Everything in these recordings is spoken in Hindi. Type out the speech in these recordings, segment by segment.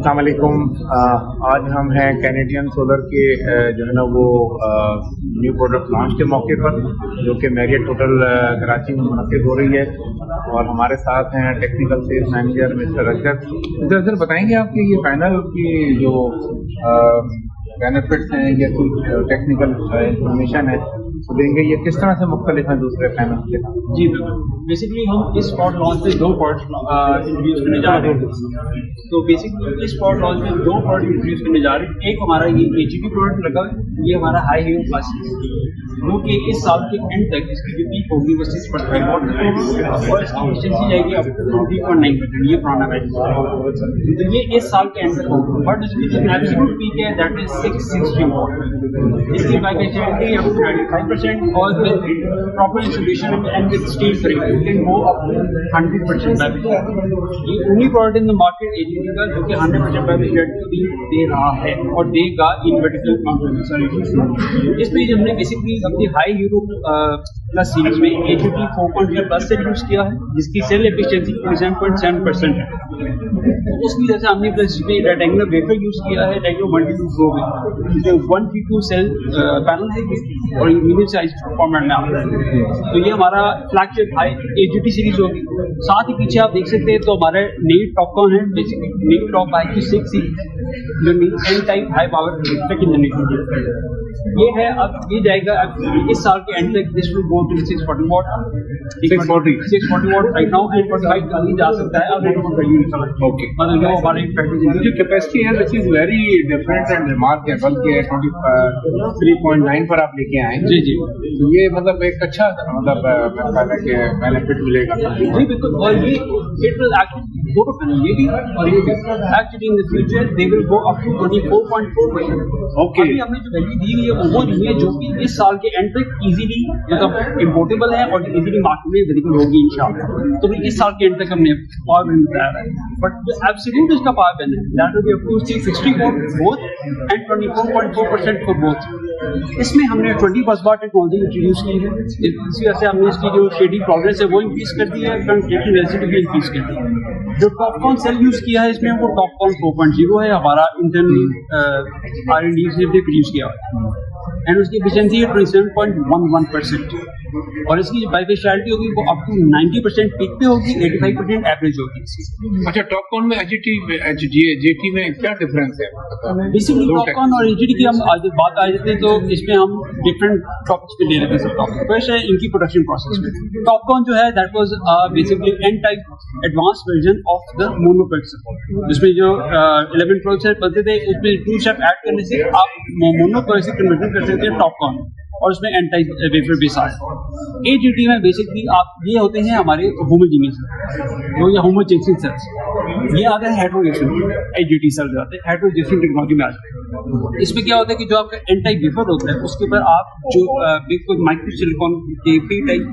अस्सलाम वालेकुम। आज हम हैं कैनेडियन सोलर के जो है ना वो न्यू प्रोडक्ट लॉन्च के मौके पर, जो कि मैरियट होटल कराची में मुनक़िद हो रही है। और हमारे साथ हैं technical sales manager mister Azhar. बताएंगे आपके ये पैनल की जो बेनिफिट्स हैं या कोई टेक्निकल इंफॉर्मेशन है तो देंगे, ये किस तरह से मुख्तलिफ है दूसरे पैनल के? जी बिल्कुल। बेसिकली हम इस प्रोडक्ट लॉन्च में दो प्रोडक्ट इंट्रोड्यूस करने जा रहे हैं। तो बेसिकली इस प्रोडक्ट लॉन्च में दो प्रोडक्ट इंट्रोड्यूस करने जा रहे हैं। एक हमारा ये एचडी प्रोडक्ट लगा है, ये हमारा हाई हीरो प्लस, जो कि इस साल के एंड तक इसकी जो पीक होगी वो 6.5 वॉट और इसकी एफिशिएंसी जाएगी अप टू 20.9%। ये पुराना वैल्यू, तो ये इस साल के एंड तक होगा। बट इसकी जो एब्सोल्यूट पीक है दैट इज 660 वॉट। इसकी बैक एफिशिएंसी अप टू 95% और with proper installation and with steel frame it can go up to 100% back efficiency. ये only product in the market HD का जो कि 100% बैक एफिशिएंसी दे रहा है और देगा इन वर्टिकल कॉन्फिगरेशन। इसमें हमने बेसिकली अपनी हाई हीरो प्लस सीरीज में एचडी 4.0 प्लस से यूज किया है, जिसकी सेल एफिशिएंसी 47.7% है। उसकी वजह से हमने प्लस इसमें रेक्टेंगुलर वेफर यूज किया है रेगुलर मल्टी ग्रो में, जो 132 सेल पैनल है और मीडियम साइज फॉर्मेट में आता है। तो ये हमारा फ्लैगशिप हाई एचडी सीरीज होगी। साथ ही पीछे आप देख सकते हैं तो हमारे नई टॉपकॉन है, बेसिकली नई टॉप IQ 6 सीरीज जो N type high power second generation ये है। अब ये जाएगा अब इस साल के एंड तक this will go to 640 watt 640 watt right now and 45 तक जा सकता है। अब ओके, मतलब वो हमारे जो कैपेसिटी है which is very different and remarkable के 23.9 पर आप लेके आए। जी जी, तो ये मतलब एक अच्छा मतलब के बेनिफिट मिलेगा। जी बिल्कुल। और ये it will actually go to ये भी और ये भी actually in the future they will go up to 24.4%। Okay, अभी हमने जो वैल्यू दी है वो दी है जो कि इस साल के एंड तक इजीली मतलब इम्पोर्टेबल है और इजीली मार्केट में अवेलेबल होगी इंशाल्लाह। तो इस साल के एंड तक हमने पावर बिल बताया है, बट जो एब्सोल्यूट इसका पावर बिल है that will be up to 660 watt both and 24.4% for both. इसमें हमने 20 बस बार टेक्नोलॉजी इंट्रोड्यूस की है। इसी वजह से हमने इसकी जो शेडिंग प्रोग्रेस है वो इंक्रीज कर दी है, ट्रांसलेशन डेंसिटी भी इंक्रीज कर दी है। जो टॉपकॉन सेल यूज किया है इसमें वो टॉपकॉन 4.0 है, हमारा इंटरनल R&D से भी प्रोड्यूस किया है एंड उसकी एफिशिएंसी है 27.11%। और इसकी जो बाइफेशियलिटी होगी वो अप टू 90% पीक पे होगी, 85% एवरेज होगी। अच्छा, टॉपकॉन में जेटी में क्या डिफरेंस है? बेसिकली टॉपकॉन और एचडी की हम आज बात आ जाते हैं तो इसमें हम डिफरेंट टॉपिक्स पे ले लेते हैं। सब टॉपिक फर्स्ट है इनकी प्रोडक्शन प्रोसेस में। टॉपकॉन जो है that was basically N type advance version of the monoprocessor, जिसमें जो 11 प्रोसेसर बनते थे उसमें 2 स्टेप ऐड करने से आप मोनोप्रोसेसर कन्वर्जन कर सकते हैं टॉपकॉन और उसमें एन टाइप वेफर बेस आया। एचडी में बेसिकली आप ये होते हैं हमारे होमोजेनियस जो ये होमोजेनियस सेल्स, ये आते हैं हेटेरोजेनियस एचडी सेल्स आते हैं हेटेरोजेनियस टेक्नोलॉजी में आ जाते हैं। इसमें क्या होता है कि जो आपका एन टाइप वेफर होता है उसके ऊपर आप जो बिल्कुल माइक्रो सिलिकॉन के पी टाइप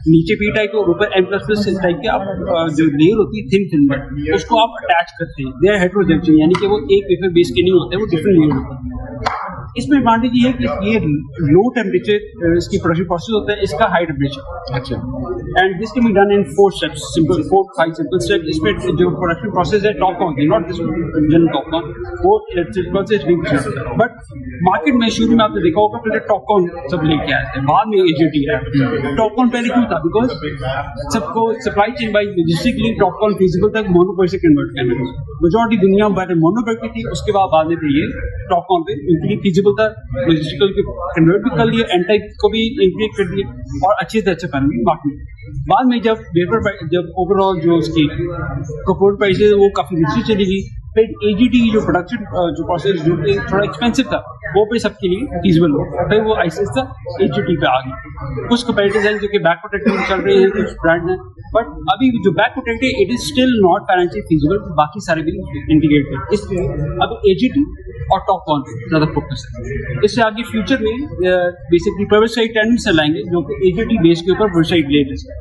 नीचे पी टाइप और ऊपर M++ टाइप के आप जो लेयर होती है थिन फिल्म उसको आप अटैच करते हैं। दे आर हेटेरोजेनियस, यानी कि वो एक वेफर बेस के नहीं होते, वो डिफरेंट लेयर होते हैं। इसमें एडवांटेज ये है कि ये लो टेम्परेचर इसकी प्रोडक्शन प्रोसेस होता है, इसका हाई टेम्परेचर। अच्छा, and this can be done in 4 steps, simple 4-5 simple step. इसमें जो प्रोडक्शन प्रोसेस है टॉपकॉन की, नॉट दिस जनरल टॉपकॉन, वो सिंपल से लिंक। बट मार्केट में शुरू में आपने देखा होगा पहले टॉपकॉन सब लेके आए थे, बाद में एचडी आया। टॉपकॉन पहले क्यों था? बिकॉज सबको supply chain by logistically Topcon feasible तक मोनोपोल से कन्वर्ट करना। मेजॉरिटी दुनिया में पहले मोनोपोल की थी, उसके बाद में थे ये टॉपकॉन पे इनकी फिजिबल था, लॉजिस्टिकल के कन्वर्ट भी कर लिया, एन टाइप को भी इंक्रीज कर दिया और अच्छे से अच्छे पैनल मार्केट। बाद में जब वेपर जब ओवरऑल जो उसकी कपोर्ट प्राइस है वो काफी नीचे चली गई, फिर एचडी जो प्रोडक्शन जो प्रोसेस जो थोड़ा एक्सपेंसिव था वो पे सबके लिए फीजिबल हो, फिर वो आहिस्ता एचडी पे आ गई। कुछ कंपेटिटर्स हैं जो कि बैक प्रोटेक्टेड चल रहे हैं, कुछ ब्रांड हैं, बट अभी जो back protected it is still not financially feasible, बाकी सारे भी इंटीग्रेट हैं। इसलिए अब एचडी और टॉपकॉन ज्यादा फोकस है। इससे आगे फ्यूचर में बेसिकली प्रोवर्साइड 10 से लाएंगे जो कि एचडी बेस के ऊपर प्रोवर्साइड लेटेस्ट है।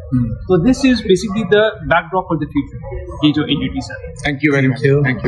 तो this is basically the backdrop for the future, ये जो एचडी है। Thank you very much.